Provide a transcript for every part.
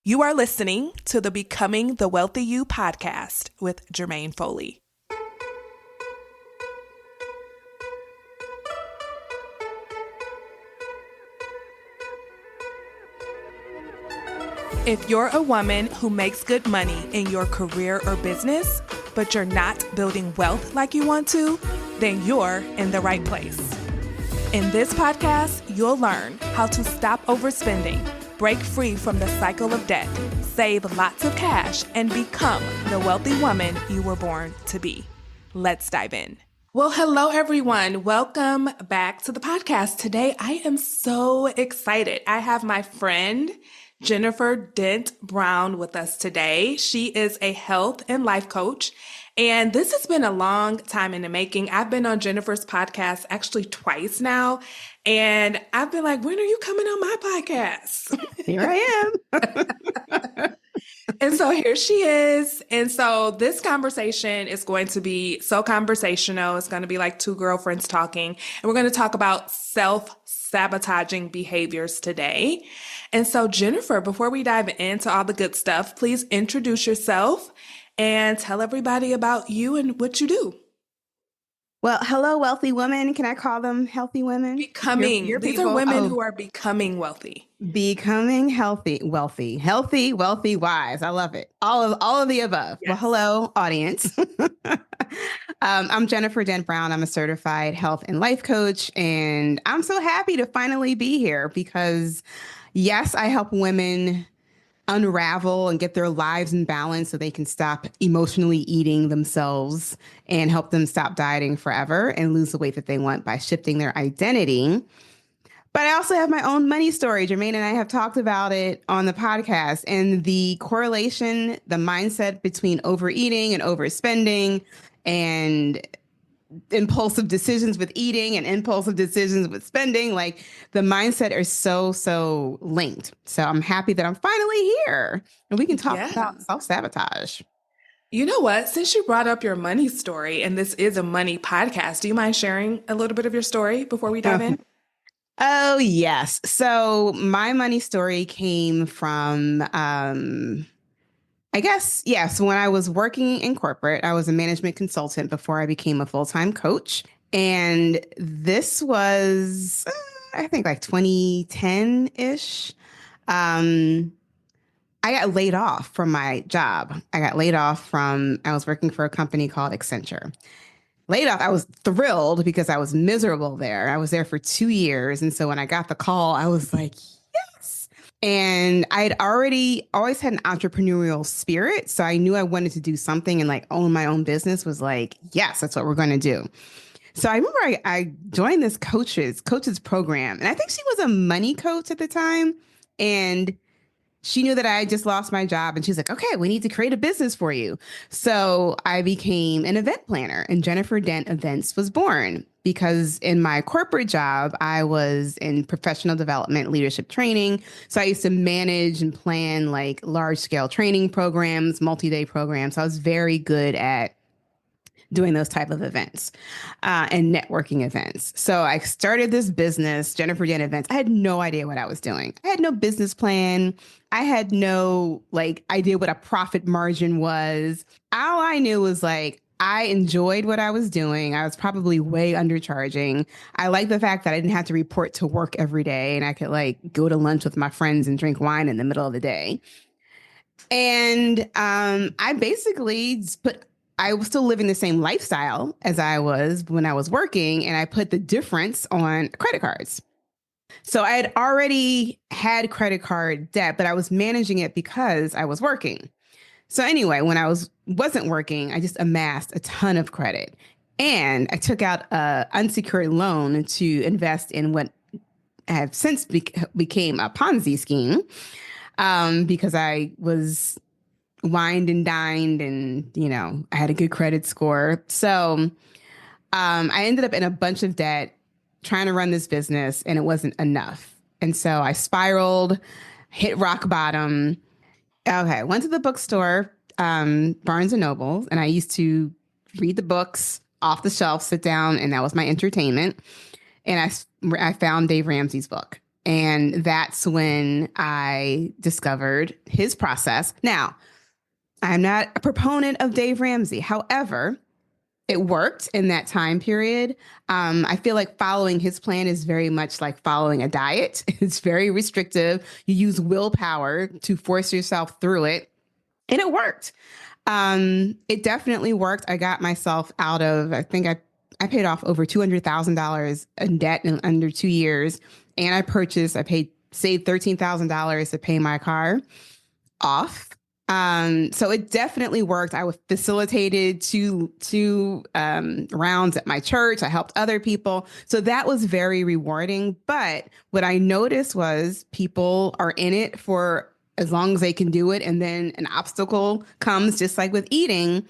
You are listening to the Becoming the Wealthy You podcast with Jermaine Foley. If you're a woman who makes good money in your career or business, but you're not building wealth like you want to, then you're in the right place. In this podcast, you'll learn how to stop overspending, break free from the cycle of debt, save lots of cash, and become the wealthy woman you were born to be. Let's dive in. Well, hello, everyone. Welcome back to the podcast. Today, I am so excited. I have my friend, Jennifer Dent Brown, with us today. She is a health and life coach. And this has been a long time in the making. I've been on Jennifer's podcast actually twice now. And I've been like, when are you coming on my podcast? Here I am. And so here she is. And so this conversation is going to be so conversational. It's going to be like two girlfriends talking. And we're going to talk about self-sabotaging behaviors today. And so Jennifer, before we dive into all the good stuff, please introduce yourself and tell everybody about you and what you do. Well, hello, wealthy women. Can I call them healthy women? Becoming. These are women who are becoming wealthy. Becoming wealthy, wise. I love it. All of the above. Yes. Well, hello, audience. I'm Jennifer Dent Brown. I'm a certified health and life coach, and I'm so happy to finally be here because, yes, I help women unravel and get their lives in balance so they can stop emotionally eating themselves and help them stop dieting forever and lose the weight that they want by shifting their identity. But I also have my own money story. Jermaine and I have talked about it on the podcast, and the correlation, the mindset between overeating and overspending and impulsive decisions with eating and impulsive decisions with spending, like the mindset are so linked. So I'm happy that I'm finally here and we can talk about self-sabotage. You know what? Since you brought up your money story, and this is a money podcast, do you mind sharing a little bit of your story before we dive in? Oh, yes. So my money story came from, So when I was working in corporate, I was a management consultant before I became a full-time coach. And this was, I think like 2010-ish. I got laid off from my job. I was working for a company called Accenture. Laid off, I was thrilled because I was miserable there. I was there for 2 years. And so when I got the call, I was like, yes. And I had always had an entrepreneurial spirit. So I knew I wanted to do something, and like own my own business was like, yes, that's what we're going to do. So I remember I joined this coaches program, and I think she was a money coach at the time. And she knew that I had just lost my job, and she was like, okay, we need to create a business for you. So I became an event planner, and Jennifer Dent Events was born because in my corporate job, I was in professional development, leadership training. So I used to manage and plan like large scale training programs, multi-day programs. So I was very good at doing those type of events and networking events. So I started this business, Jennifer Dent Events. I had no idea what I was doing. I had no business plan. I had no idea what a profit margin was. All I knew was I enjoyed what I was doing. I was probably way undercharging. I liked the fact that I didn't have to report to work every day, and I could go to lunch with my friends and drink wine in the middle of the day. And I basically I was still living the same lifestyle as I was when I was working, and I put the difference on credit cards. So I had already had credit card debt, but I was managing it because I was working. So anyway, when I wasn't working, I just amassed a ton of credit, and I took out an unsecured loan to invest in what have since became a Ponzi scheme, because I was wined and dined, and I had a good credit score. So I ended up in a bunch of debt trying to run this business, and it wasn't enough. And so I spiraled, hit rock bottom. Okay, went to the bookstore, Barnes and Noble, and I used to read the books off the shelf, sit down, and that was my entertainment. And I found Dave Ramsey's book. And that's when I discovered his process. Now, I'm not a proponent of Dave Ramsey. However, it worked in that time period. I feel like following his plan is very much like following a diet. It's very restrictive. You use willpower to force yourself through it, and it worked. It definitely worked. I got myself out of, I paid off over $200,000 in debt in under 2 years. And saved $13,000 to pay my car off. So it definitely worked. I was facilitated two rounds at my church. I helped other people. So that was very rewarding. But what I noticed was people are in it for as long as they can do it. And then an obstacle comes, just like with eating,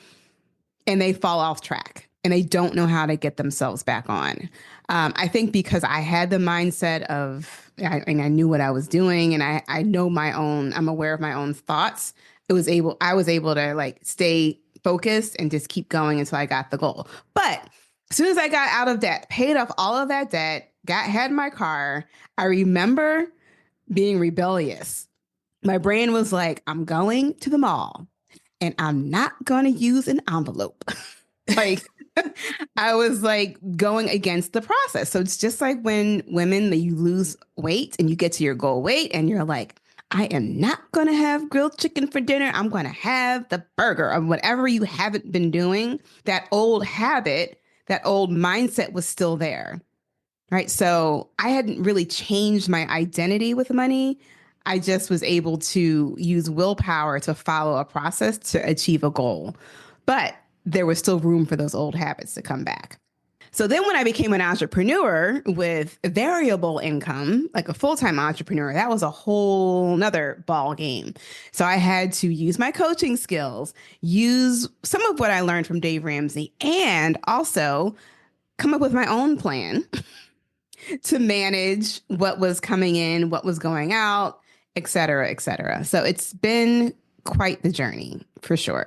and they fall off track and they don't know how to get themselves back on. I think because I had the mindset of, and I knew what I was doing, and I know I'm aware of my own thoughts. I was able to like stay focused and just keep going until I got the goal. But as soon as I got out of debt, paid off all of that debt, had my car, I remember being rebellious. My brain was like, I'm going to the mall and I'm not going to use an envelope. Like, I was like going against the process. So it's just like when you lose weight and you get to your goal weight and you're like, I am not going to have grilled chicken for dinner. I'm going to have the burger, or whatever you haven't been doing. That old habit, that old mindset was still there. Right. So I hadn't really changed my identity with money. I just was able to use willpower to follow a process to achieve a goal. But there was still room for those old habits to come back. So then when I became an entrepreneur with variable income, like a full-time entrepreneur, that was a whole nother ball game. So I had to use my coaching skills, use some of what I learned from Dave Ramsey, and also come up with my own plan to manage what was coming in, what was going out, et cetera, et cetera. So it's been quite the journey for sure.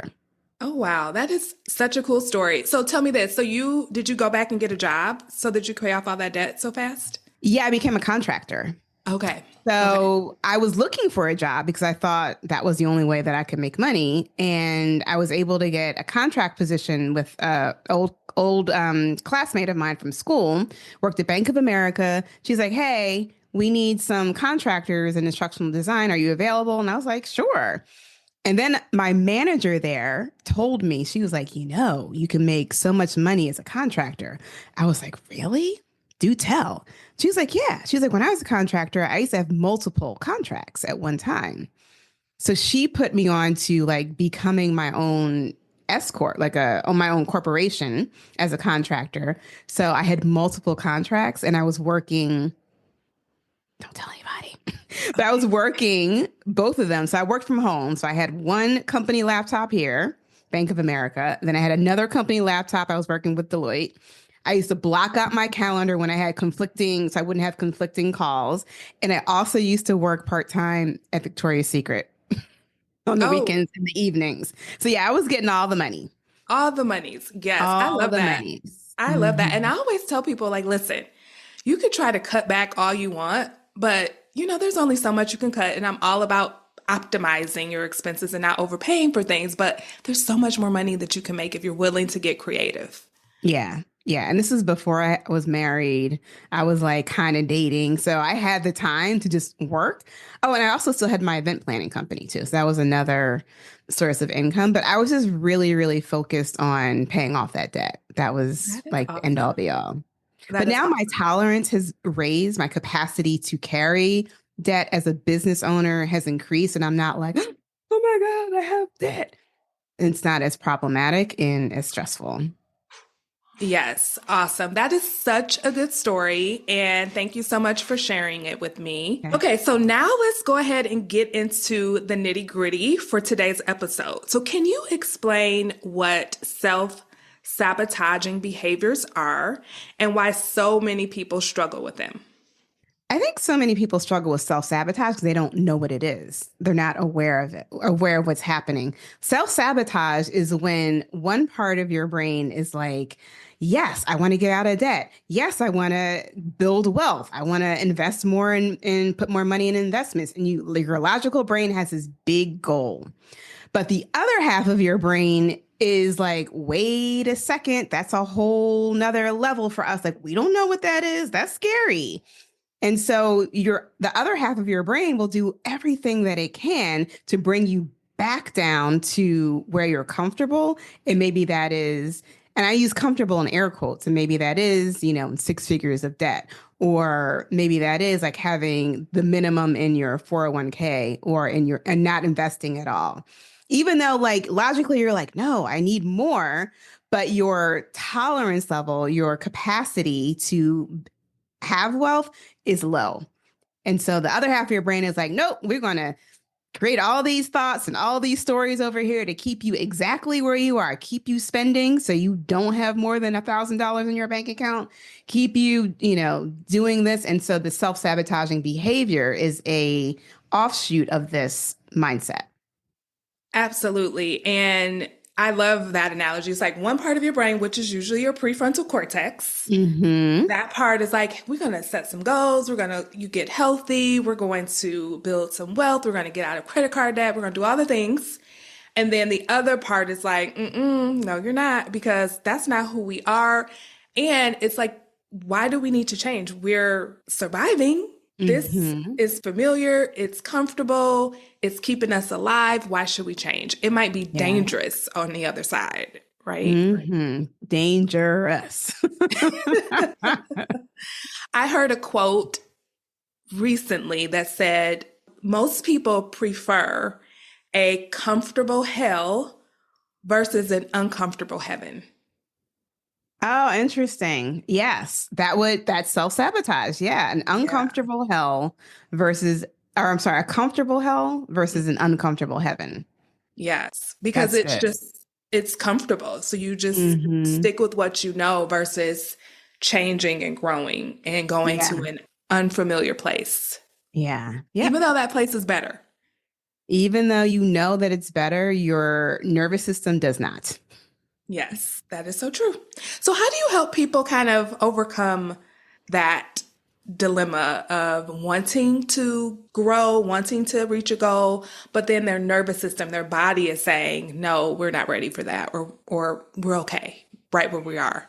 Oh, wow. That is such a cool story. So tell me this. Did you go back and get a job so that you could pay off all that debt so fast? Yeah, I became a contractor. Okay. So I was looking for a job because I thought that was the only way that I could make money. And I was able to get a contract position with a old classmate of mine from school, worked at Bank of America. She's like, hey, we need some contractors in instructional design. Are you available? And I was like, sure. And then my manager there told me, she was like, you can make so much money as a contractor. I was like, really? Do tell. She was like, yeah. She was like, when I was a contractor, I used to have multiple contracts at one time. So she put me on to like becoming my own S corp, like on my own corporation as a contractor. So I had multiple contracts and I was working. Don't tell anybody. But I was working both of them. So I worked from home. So I had one company laptop here, Bank of America. Then I had another company laptop. I was working with Deloitte. I used to block out my calendar when I had so I wouldn't have conflicting calls. And I also used to work part-time at Victoria's Secret on the weekends and the evenings. So yeah, I was getting all the money. All the monies. Yes. I love that. I love that. And I always tell people like, listen, you could try to cut back all you want, but there's only so much you can cut. And I'm all about optimizing your expenses and not overpaying for things, but there's so much more money that you can make if you're willing to get creative. Yeah. Yeah. And this is before I was married. I was like kind of dating. So I had the time to just work. Oh, and I also still had my event planning company too. So that was another source of income. But I was just really, really focused on paying off that debt. That was like awesome. The end all be all. But now my tolerance has raised, my capacity to carry debt as a business owner has increased. And I'm not like, oh my God, I have debt. It's not as problematic and as stressful. Yes. Awesome. That is such a good story. And thank you so much for sharing it with me. Okay. So now let's go ahead and get into the nitty gritty for today's episode. So can you explain what self-sabotaging behaviors are and why so many people struggle with them? I think so many people struggle with self-sabotage because they don't know what it is. They're not aware of it, aware of what's happening. Self-sabotage is when one part of your brain is like, Yes, I want to get out of debt. Yes, I want to build wealth. I want to invest more and put more money in investments. And your logical brain has this big goal. But the other half of your brain is like, wait a second, that's a whole nother level for us. Like, we don't know what that is. That's scary. And so the other half of your brain will do everything that it can to bring you back down to where you're comfortable. And maybe that is, and I use comfortable in air quotes, and maybe that is, six figures of debt. Or maybe that is like having the minimum in your 401k or and not investing at all. Even though like logically you're like, no, I need more, but your tolerance level, your capacity to have wealth is low. And so the other half of your brain is like, nope, we're going to create all these thoughts and all these stories over here to keep you exactly where you are, keep you spending so you don't have more than $1,000 in your bank account, keep you, doing this. And so the self-sabotaging behavior is a offshoot of this mindset. Absolutely. And I love that analogy. It's like one part of your brain, which is usually your prefrontal cortex. Mm-hmm. That part is like, we're going to set some goals. You get healthy. We're going to build some wealth. We're going to get out of credit card debt. We're going to do all the things. And then the other part is like, no, you're not, because that's not who we are. And it's like, why do we need to change? We're surviving. This Mm-hmm. is familiar. It's comfortable. It's keeping us alive. Why should we change? It might be Yeah. dangerous on the other side, right? Mm-hmm. Dangerous. I heard a quote recently that said, most people prefer a comfortable hell versus an uncomfortable heaven. Oh, interesting. Yes, that's self-sabotage. Yeah, an uncomfortable hell versus, or I'm sorry, a comfortable hell versus an uncomfortable heaven. Yes, because That's good. it's comfortable. So you just Hmm. stick with what you know versus changing and growing and going Yeah. to an unfamiliar place, Yeah. Yep. even though that place is better. Even though you know that it's better, your nervous system does not. Yes, that is so true. So how do you help people kind of overcome that dilemma of wanting to grow, wanting to reach a goal, but then their nervous system, their body is saying, no, we're not ready for that, or we're okay right where we are.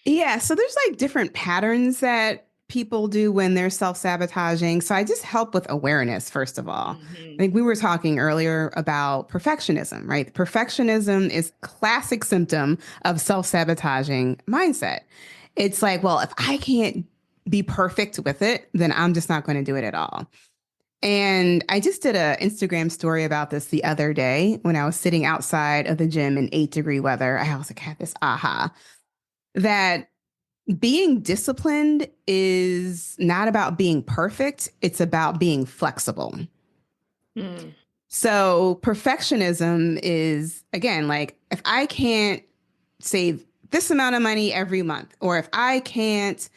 Yeah, so there's like different patterns that people do when they're self-sabotaging. So I just help with awareness, first of all. I Mhm. think we were talking earlier about perfectionism, right? Perfectionism is classic symptom of self-sabotaging mindset. It's like, well, if I can't be perfect with it, then I'm just not going to do it at all. And I just did an Instagram story about this the other day when I was sitting outside of the gym in 8-degree weather. I was like, had this aha that being disciplined is not about being perfect, it's about being flexible. Mm. So, perfectionism is, again, like if I can't save this amount of money every month, or if I can't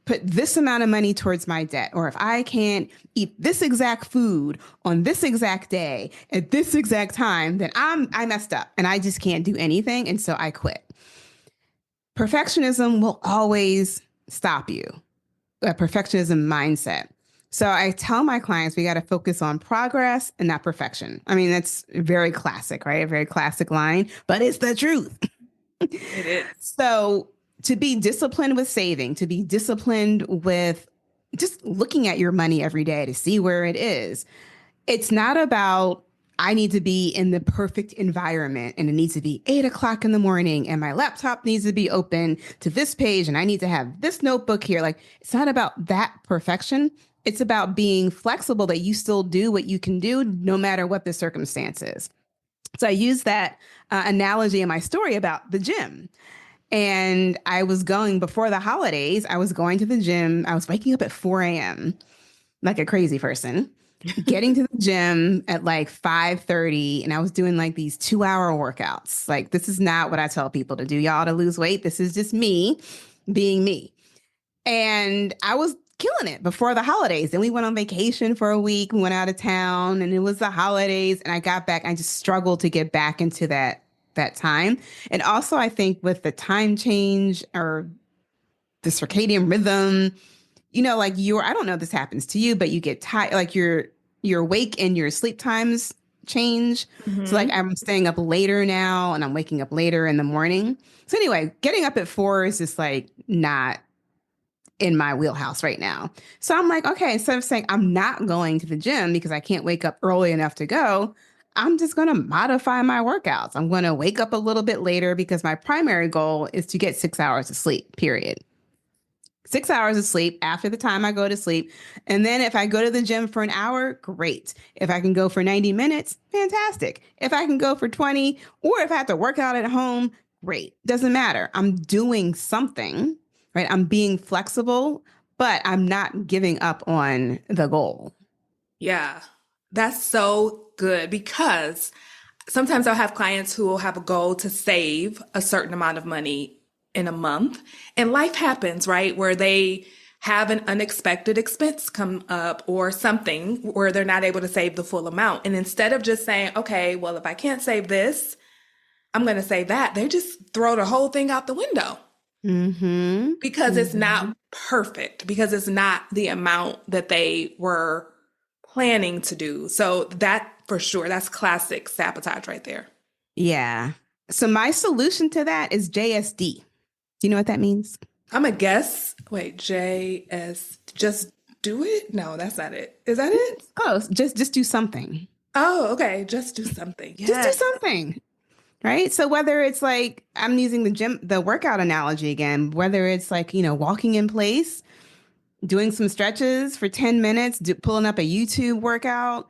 put this amount of money towards my debt, or if I can't eat this exact food on this exact day at this exact time, then I messed up and I just can't do anything. And so I quit. Perfectionism will always stop you, a perfectionism mindset. So I tell my clients we got to focus on progress and not perfection. I mean, that's very classic, right? A very classic line, but it's the truth. It is. So to be disciplined with saving, to be disciplined with just looking at your money every day to see where it is, it's not about I need to be in the perfect environment and it needs to be 8 o'clock in the morning and my laptop needs to be open to this page and I need to have this notebook here. Like, it's not about that perfection. It's about being flexible that you still do what you can do no matter what the circumstances. So I use that analogy in my story about the gym. And I was going before the holidays, I was going to the gym. I was waking up at 4 a.m. like a crazy person, getting to the gym at like 5:30, and I was doing like these 2-hour workouts. Like, this is not what I tell people to do, y'all, to lose weight. This is just me being me. And I was killing it before the holidays. Then we went on vacation for a week. We went out of town and it was the holidays. And I got back. I just struggled to get back into that that time. And also I think with the time change or the circadian rhythm, like I don't know if this happens to you, but you get tired, like your wake and your sleep times change. So like Mm-hmm. I'm staying up later now and I'm waking up later in the morning. So anyway, getting up at 4 is just like not in my wheelhouse right now. So I'm like, okay, instead of saying I'm not going to the gym because I can't wake up early enough to go, I'm just going to modify my workouts. I'm going to wake up a little bit later because my primary goal is to get 6 hours of sleep, period. 6 hours of sleep after the time I go to sleep. And then if I go to the gym for an hour, great. If I can go for 90 minutes, fantastic. If I can go for 20, or if I have to work out at home, great. Doesn't matter. I'm doing something, right? I'm being flexible, but I'm not giving up on the goal. Yeah, that's so good because sometimes I'll have clients who will have a goal to save a certain amount of money in a month, and life happens, right? Where they have an unexpected expense come up or something where they're not able to save the full amount. And instead of just saying, okay, well, if I can't save this, I'm going to save that, they just throw the whole thing out the window Mm-hmm. because it's Mm-hmm. not perfect, because it's not the amount that they were planning to do. So that for sure, that's classic sabotage right there. Yeah. So my solution to that is JSD. Do you know what that means? I'm a guess. Wait, JS, just do it? No, that's not it. Is that it? Close. Just do something. Oh, okay. Just do something. Just do Yes. something. Right. So whether it's like I'm using the workout analogy again, whether it's like, walking in place, doing some stretches for 10 minutes, pulling up a YouTube workout,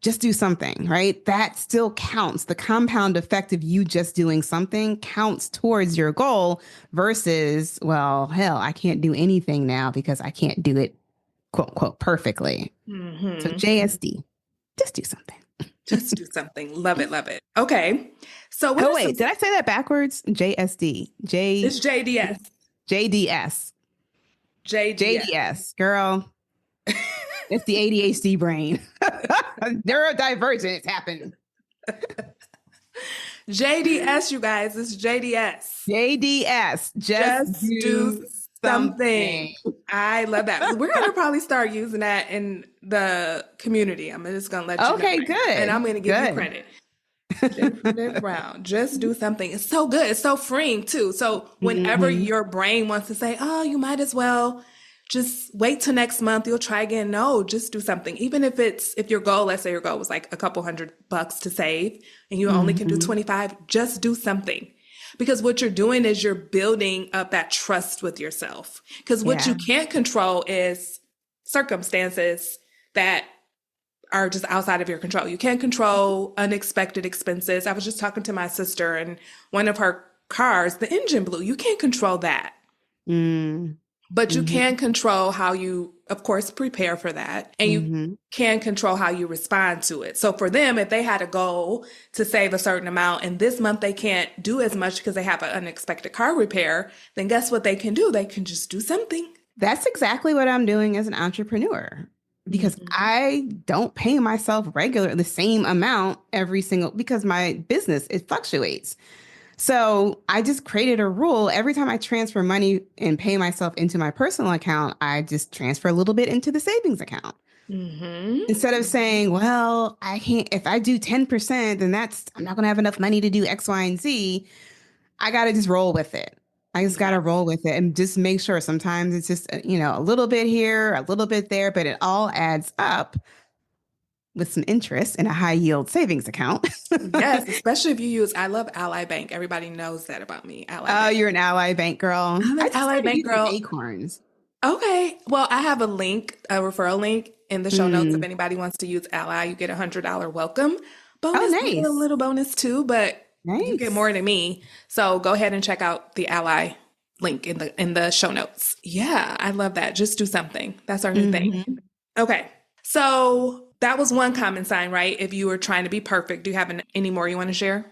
just do something, right? That still counts. The compound effect of you just doing something counts towards your goal versus, well, hell, I can't do anything now because I can't do it, quote, unquote, perfectly. So Hmm. JSD, just do something. Just do something. Love it. Love it. Okay. So what Oh, are some, wait, did I say that backwards? JSD, it's JDS. JDS. JDS. JDS, girl. It's the ADHD brain. Neurodivergence happened. JDS, you guys. It's JDS. JDS, just Just do do something. something. I love that. We're going to probably start using that in the community. I'm just going to let you know Okay, right now. And I'm good. going to give you Good. credit. Dent Brown, just do something. It's so good. It's so freeing too. So whenever Hmm. your brain wants to say, "Oh, you might as well just wait till next month, you'll try again." No, just do something. Even if your goal, let's say your goal was like a couple $100 to save and you only can do Hmm. 25, just do something. Because what you're doing is you're building up that trust with yourself. Because what Yeah. you can't control is circumstances that are just outside of your control. You can't control unexpected expenses. I was just talking to my sister and one of her cars, the engine blew. You can't control that. Mm. But you Hmm. can control how you, of course, prepare for that. And you Hmm. can control how you respond to it. So for them, if they had a goal to save a certain amount and this month they can't do as much because they have an unexpected car repair, then guess what they can do? They can just do something. That's exactly what I'm doing as an entrepreneur because Mhm. I don't pay myself the same amount every single because my business it fluctuates. So I just created a rule. Every time I transfer money and pay myself into my personal account, I just transfer a little bit into the savings account. Mhm. Instead of saying, well, I can't, if I do 10%, then I'm not going to have enough money to do X, Y, and Z. I got to just roll with it. I just got to Yes. roll with it and just make sure sometimes it's just, a little bit here, a little bit there, but it all adds up with some interest in a high yield savings account. Yes, especially if you use, I love Ally Bank. Everybody knows that about me, Ally Oh, Bank. you're an Ally Bank girl. I'm I an just Ally started Bank using girl. Acorns. Okay. Well, I have a link, a referral link in the show notes. If Mm. anybody wants to use Ally, you get $100 welcome Oh, bonus. You get a nice. little bonus too, but you get Nice. more than me. So go ahead and check out the Ally link in the show notes. Yeah, I love that. Just do something. That's our new thing. Hmm. Okay. So that was one common sign, right? If you were trying to be perfect, do you have any more you want to share?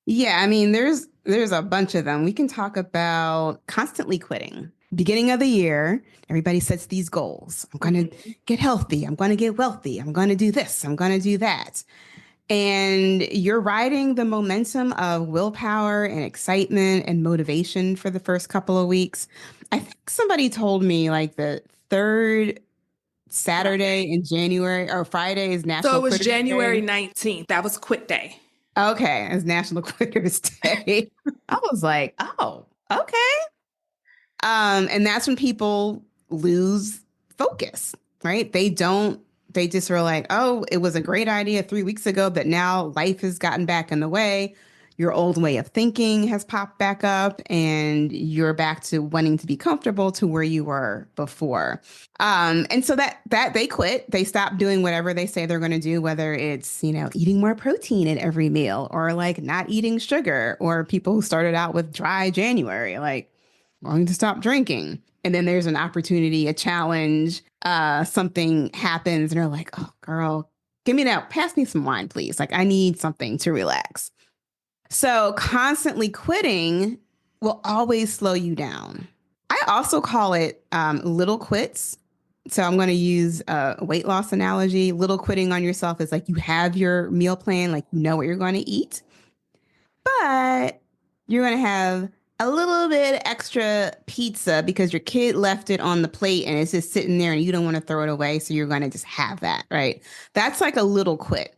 Yeah, I mean, there's a bunch of them. We can talk about constantly quitting. Beginning of the year, everybody sets these goals. I'm going to Mhm. get healthy. I'm going to get wealthy. I'm going to do this. I'm going to do that. And you're riding the momentum of willpower and excitement and motivation for the first couple of weeks. I think somebody told me like the third Saturday Friday. in January or Friday is So National it was Quitters January Day. 19th. That was quit day. Okay, it's National Quitters Day. I was like, oh, okay. And that's when people lose focus, right? They just were like, oh, it was a great idea 3 weeks ago, but now life has gotten back in the way. Your old way of thinking has popped back up, and you're back to wanting to be comfortable to where you were before. And so that they quit. They stopped doing whatever they say they're going to do, whether it's, eating more protein at every meal or like not eating sugar, or people who started out with dry January, like going to stop drinking. And then there's an opportunity, a challenge, something happens, and they're like, oh, girl, pass me some wine, please. Like, I need something to relax. So constantly quitting will always slow you down. I also call it little quits. So I'm going to use a weight loss analogy. Little quitting on yourself is like you have your meal plan, like you know what you're going to eat, but you're going to have a little bit extra pizza because your kid left it on the plate and it's just sitting there and you don't want to throw it away. So you're going to just have that, right? That's like a little quit.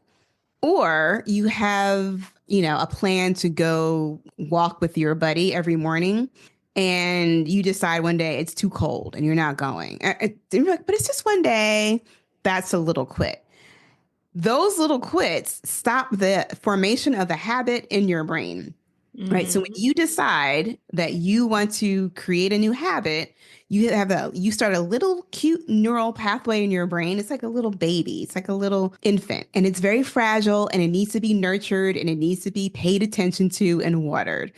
Or you have, a plan to go walk with your buddy every morning and you decide one day it's too cold and you're not going. You're like, but it's just one day. That's a little quit. Those little quits stop the formation of the habit in your brain. Right. So when Mm-hmm. you decide that you want to create a new habit, you start a little cute neural pathway in your brain. It's like a little baby. It's like a little infant, and it's very fragile and it needs to be nurtured and it needs to be paid attention to and watered.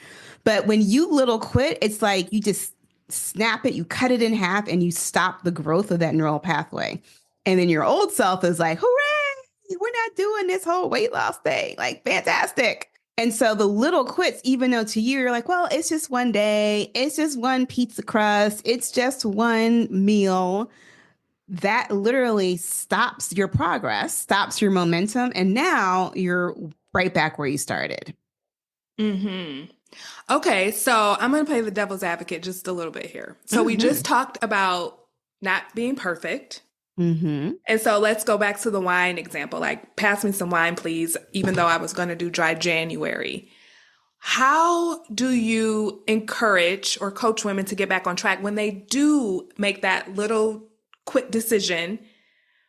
But when you little quit, it's like you just snap it, you cut it in half and you stop the growth of that neural pathway. And then your old self is like, hooray, we're not doing this whole weight loss thing. Like, fantastic. And so the little quits, even though to you, you're like, well, it's just one day, it's just one pizza crust, it's just one meal, that literally stops your progress, stops your momentum. And now you're right back where you started. Mm-hmm. Okay, so I'm going to play the devil's advocate just a little bit here. So we just Mm-hmm. talked about not being perfect. Mm-hmm. And so let's go back to the wine example. Like, pass me some wine, please, even though I was going to do dry January. How do you encourage or coach women to get back on track when they do make that little quick decision?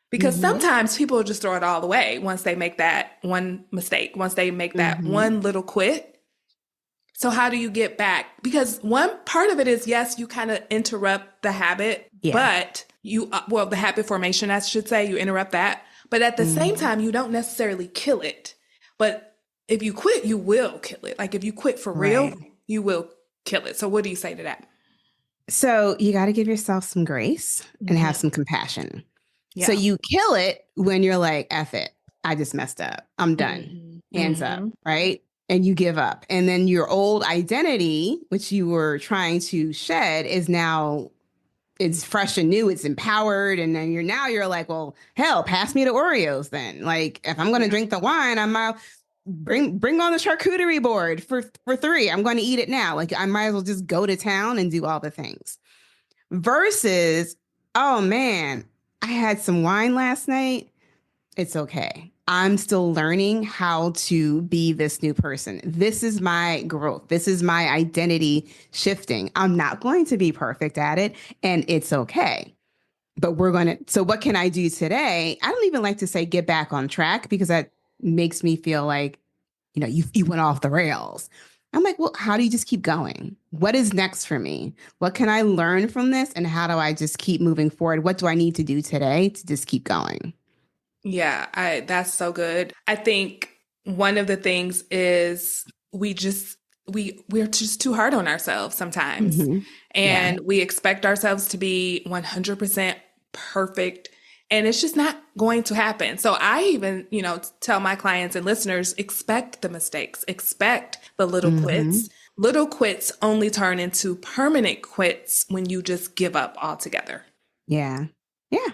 Because Mm-hmm. sometimes people just throw it all away once they make that one mistake, once they make that Mm-hmm. one little quit. So how do you get back? Because one part of it is, yes, you kind of interrupt the habit, Yeah. but well, the habit formation, I should say, you interrupt that. But at the same Mm-hmm. time, you don't necessarily kill it. But if you quit, you will kill it. Like if you quit for real, Right. you will kill it. So what do you say to that? So you got to give yourself some grace and have Hmm. some compassion. So Yeah. you kill it when you're like, F it. I just messed up. I'm done. Hmm. Hands up. Hmm. Right. And you give up. And then your old identity, which you were trying to shed, is now it's fresh and new. It's empowered. And then you're like, well, hell, pass me the Oreos then. Like if I'm gonna Yeah. drink the wine, I'm bring on the charcuterie board for three. I'm gonna eat it now. Like I might as well just go to town and do all the things. Versus, oh man, I had some wine last night. It's okay. I'm still learning how to be this new person. This is my growth. This is my identity shifting. I'm not going to be perfect at it, and it's okay. But so what can I do today? I don't even like to say get back on track because that makes me feel like, you went off the rails. I'm like, well, how do you just keep going? What is next for me? What can I learn from this? And how do I just keep moving forward? What do I need to do today to just keep going? Yeah, that's so good. I think one of the things is we're just too hard on ourselves sometimes. Hmm. Yeah. And we expect ourselves to be 100% perfect, and it's just not going to happen. So I even, tell my clients and listeners, expect the mistakes, expect the little Hmm. quits. Little quits only turn into permanent quits when you just give up altogether. Yeah. Yeah.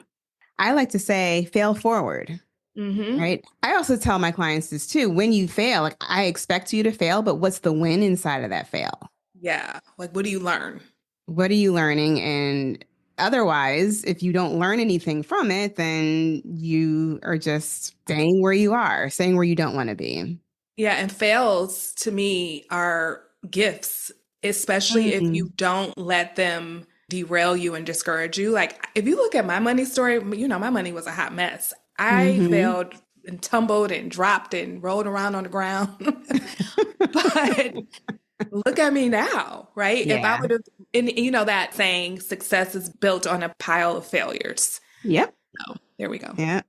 I like to say fail forward. Mm-hmm. right? I also tell my clients this too. When you fail, like I expect you to fail, but what's the win inside of that fail? Yeah. Like, what do you learn? What are you learning? And otherwise, if you don't learn anything from it, then you are just staying where you are, staying where you don't want to be. Yeah. And fails to me are gifts, especially if Mm-hmm. you don't let them derail you and discourage you. Like, if you look at my money story, my money was a hot mess. I Mm-hmm. failed and tumbled and dropped and rolled around on the ground. But look at me now, right? If I Yeah. would have, and that saying, success is built on a pile of failures. Yep. So there we go. Yeah.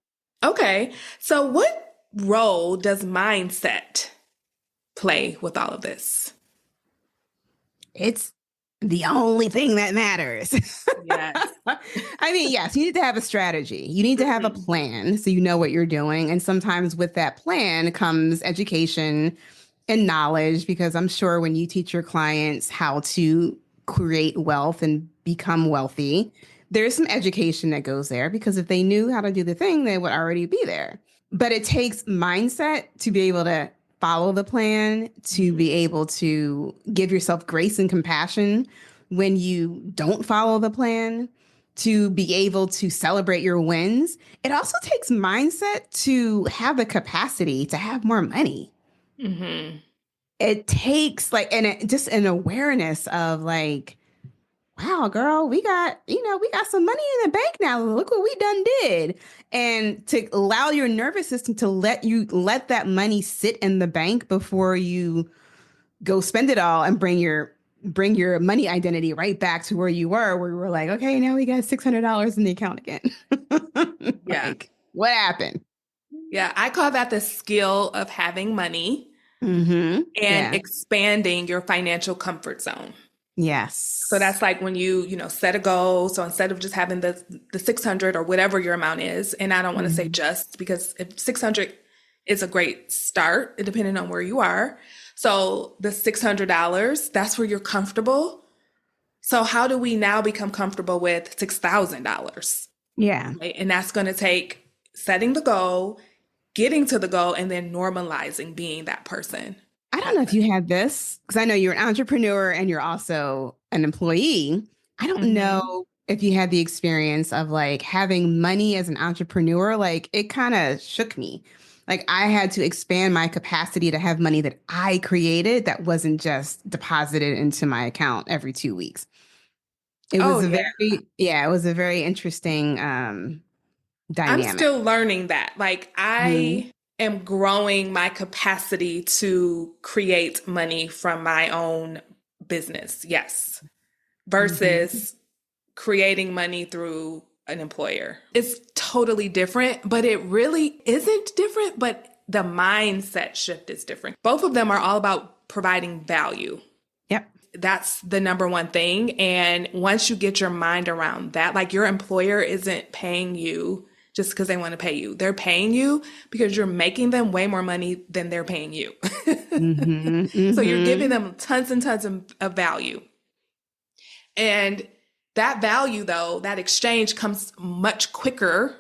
Okay. So what role does mindset play with all of this? It's the only thing that matters. Yes. I mean, yes, you need to have a strategy. You need to have a Mhm. plan so you know what you're doing. And sometimes with that plan comes education and knowledge, because I'm sure when you teach your clients how to create wealth and become wealthy, there's some education that goes there, because if they knew how to do the thing, they would already be there. But it takes mindset to be able to follow the plan, to Mhm. be able to give yourself grace and compassion when you don't follow the plan, to be able to celebrate your wins. It also takes mindset to have the capacity to have more money. Mhm. It takes like, just an awareness of like, wow, girl, we got some money in the bank now. Look what we done did. And to allow your nervous system to let that money sit in the bank before you go spend it all and bring your money identity right back to where you were like, okay, now we got $600 in the account again. Yeah. Like, what happened? Yeah. I call that the skill of having money Mm-hmm. and Yeah. expanding your financial comfort zone. So Yes. that's like when you set a goal. So instead of just having the 600 or whatever your amount is, and I don't want to say Mm-hmm. just, because if 600 is a great start, depending on where you are. So the $600, that's where you're comfortable. So how do we now become comfortable with $6,000? Yeah. Right? And that's going to take setting the goal, getting to the goal, and then normalizing being that person. I don't Have know if you money. had this, because I know you're an entrepreneur and you're also an employee. I don't Hmm. know if you had the experience of like having money as an entrepreneur. Like it kind of shook me. Like I had to expand my capacity to have money that I created that wasn't just deposited into my account every 2 weeks. Oh, yeah. It was a very interesting I'm dynamic. still learning that. Like, Hmm. I am growing my capacity to create money from my own business. Yes. Hmm. Versus creating money through an employer. It's totally different, but it really isn't different, but the mindset shift is different. Both of them are all about providing value. Yep. That's the number one thing. And once you get your mind around that, like your employer isn't paying you just because they want to pay you. They're paying you because you're making them way more money than they're paying you. Hmm. So you're giving Hmm. them tons and tons of value. And that value, though, that exchange comes much quicker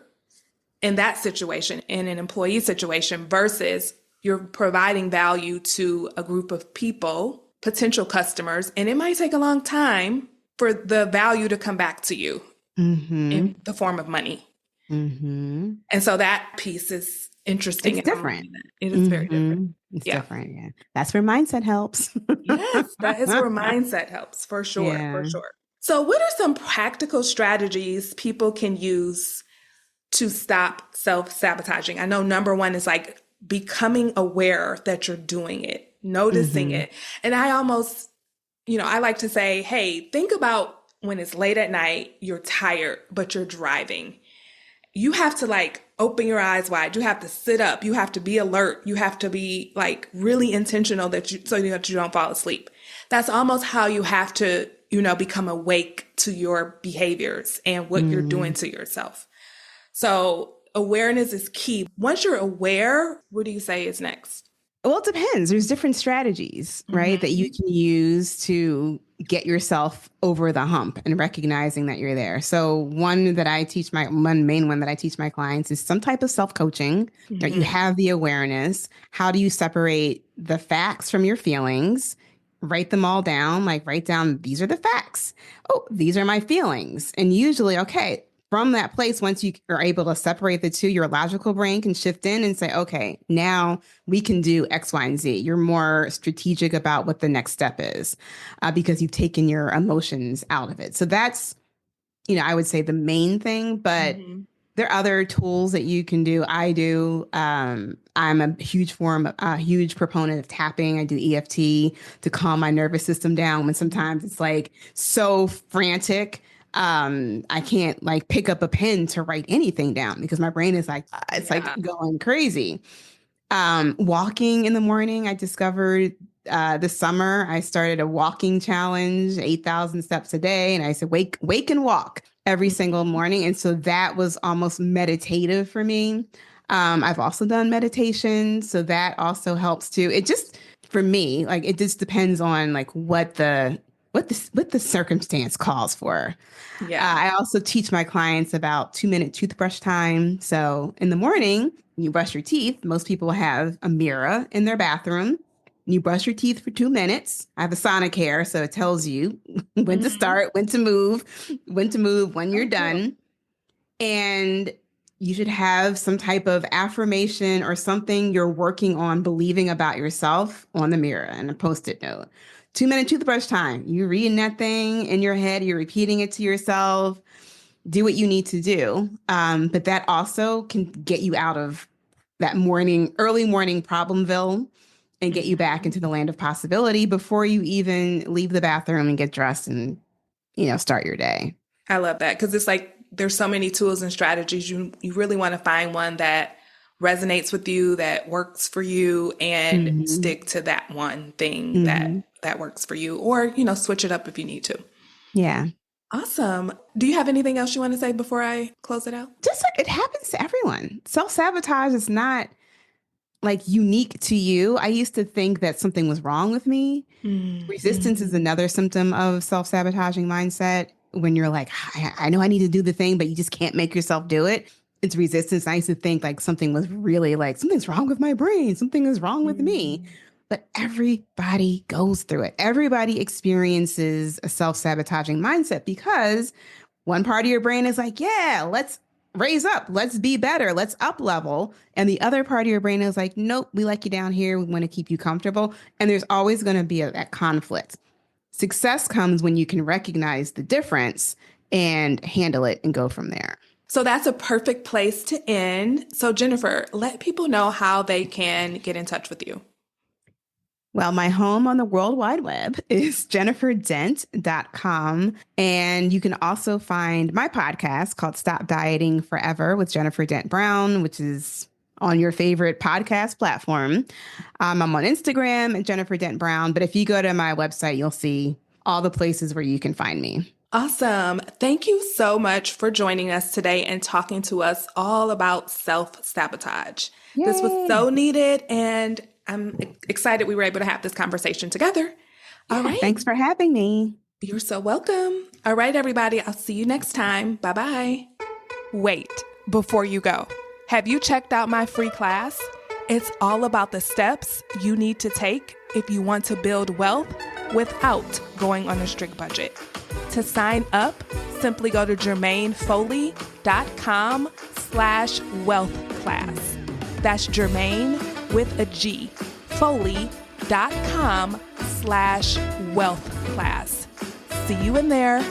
in that situation, in an employee situation, versus you're providing value to a group of people, potential customers, and it might take a long time for the value to come back to you Hmm. in the form of money. Hmm. And so that piece is interesting, It's and I'm different. learning that. It is very different. It's Yeah. different. Yeah. That's where mindset helps. Yes, that is where mindset helps for sure, for Yeah. sure. So, what are some practical strategies people can use to stop self-sabotaging? I know number one is like becoming aware that you're doing it, noticing Hmm. it. And I almost, I like to say, hey, think about when it's late at night, you're tired, but you're driving. You have to like open your eyes wide. You have to sit up. You have to be alert. You have to be like really intentional so that you don't fall asleep. That's almost how you have to, become awake to your behaviors and what you're doing Hmm. to yourself. So awareness is key. Once you're aware, what do you say is next? Well, it depends. There's different strategies, right, that you can use to get yourself over the hump and recognizing that you're there. So one main one that I teach my clients is some type of self-coaching, that you have the awareness. How do you separate the facts from your feelings? Write them all down, like write down, these are the facts. Oh, these are my feelings. And usually, okay, from that place, once you are able to separate the two, your logical brain can shift in and say, okay, now we can do X, Y, and Z. You're more strategic about what the next step is because you've taken your emotions out of it. So that's, I would say the main thing, but there are other tools that you can do. I'm a huge proponent of tapping. I do EFT to calm my nervous system down when sometimes it's like so frantic. I can't like pick up a pen to write anything down because my brain is like, like going crazy. Walking in the morning, I discovered this summer, I started a walking challenge, 8,000 steps a day. And I said, wake and walk every single morning. And so that was almost meditative for me. I've also done meditation. So that also helps too. It just, for me, like, it just depends on like what the circumstance calls for. Yeah. I also teach my clients about 2-minute toothbrush time. So in the morning, you brush your teeth. Most people have a mirror in their bathroom. You brush your teeth for 2 minutes. I have a sonic hair, so it tells you when to start, when to move, when you're done. And you should have some type of affirmation or something you're working on believing about yourself on the mirror and a Post-it note. 2-minute toothbrush time. You're reading that thing in your head. You're repeating it to yourself. Do what you need to do. But that also can get you out of that early morning problemville and get you back into the land of possibility before you even leave the bathroom and get dressed and, start your day. I love that because it's like there's so many tools and strategies. You really want to find one that resonates with you, that works for you, and stick to that one thing that works for you, or, switch it up if you need to. Yeah. Awesome. Do you have anything else you want to say before I close it out? Just like it happens to everyone. Self-sabotage is not like unique to you. I used to think that something was wrong with me. Resistance is another symptom of self-sabotaging mindset. When you're like, I know I need to do the thing, but you just can't make yourself do it. It's resistance. I used to think like something was really like, something's wrong with my brain. Something is wrong with me. But everybody goes through it. Everybody experiences a self-sabotaging mindset because one part of your brain is like, yeah, let's raise up. Let's be better. Let's up level. And the other part of your brain is like, nope, we like you down here. We want to keep you comfortable. And there's always going to be that conflict. Success comes when you can recognize the difference and handle it and go from there. So that's a perfect place to end. So Jennifer, let people know how they can get in touch with you. Well, my home on the World Wide Web is jenniferdent.com. And you can also find my podcast called Stop Dieting Forever with Jennifer Dent Brown, which is on your favorite podcast platform. I'm on Instagram at Jennifer Dent Brown. But if you go to my website, you'll see all the places where you can find me. Awesome. Thank you so much for joining us today and talking to us all about self-sabotage. Yay. This was so needed, and I'm excited we were able to have this conversation together. All right. Thanks for having me. You're so welcome. All right, everybody. I'll see you next time. Bye-bye. Wait, before you go, have you checked out my free class? It's all about the steps you need to take if you want to build wealth without going on a strict budget. To sign up, simply go to jermainfoley.com/wealth class. That's Jermaine with a G, foley.com/wealth class. See you in there.